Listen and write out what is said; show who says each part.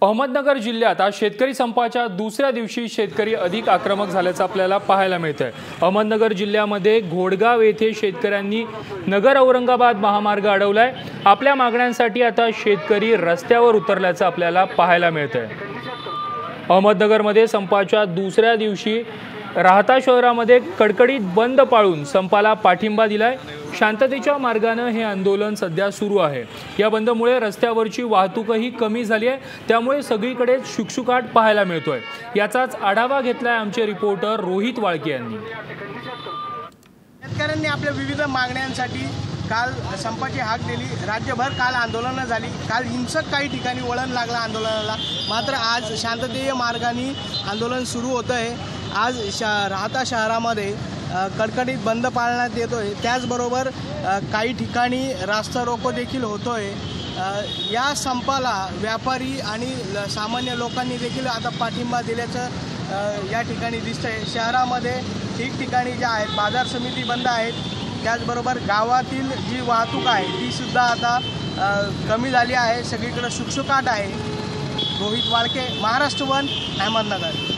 Speaker 1: अहमदनगर जिल्ह्यात आज शेतकरी संपाच्या दुसऱ्या दिवशी शेतकरी अधिक आक्रमक झाल्याचं आपल्याला पाहायला मिळतंय। अहमदनगर जिल्ह्यामध्ये घोडगाव येथे शेतकऱ्यांनी नगर औरंगाबाद महामार्ग अडवलाय। आपल्या मागण्यांसाठी आता शेतकरी रस्त्यावर उतरल्याचं आपल्याला पाहायला मिळतंय। अहमदनगरमध्ये संपाच्या दुसऱ्या दिवशी राहता शहरामध्ये कडकडीत बंद पाळून संपाला पाठिंबा दिलाय। शांततेच्या मार्गाने हे आंदोलन सध्या सुरू आहे। या बंदमुळे रस्त्यावरची वाहतूकही कमी झाली आहे, त्यामुळे सगळीकडे शुकशुकाट पाहायला मिळतोय। याचाच आढावा घेतलाय आमचे रिपोर्टर रोहित वाळके यांनी।
Speaker 2: शेतकऱ्यांनी आपल्या विविध मागण्यांसाठी काल संपाची हाक दिली। राज्यभर काल आंदोलनं झाली। काल हिंसक काही ठिकाणी वळण लागलं आंदोलनाला, मात्र आज शांततेय मार्गाने आंदोलन सुरू होतं आहे। आज राहता शहरामध्ये कडकडीत बंद पाळण्यात येतोय। त्याचबरोबर काही ठिकाणी रास्ता रोको देखील होतोय। या संपाला व्यापारी आणि सामान्य लोकांनी देखील आता पाठिंबा दिल्याचं या ठिकाणी दिसतंय। शहरामध्ये ठिकठिकाणी ज्या आहेत बाजार समिती बंद आहेत, त्याचबरोबर गावातील जी वाहतूक आहे ती सुद्धा आता कमी झाली आहे। सगळीकडे शुकशुकाट आहे। रोहित वाळके, महाराष्ट्र वन, अहमदनगर।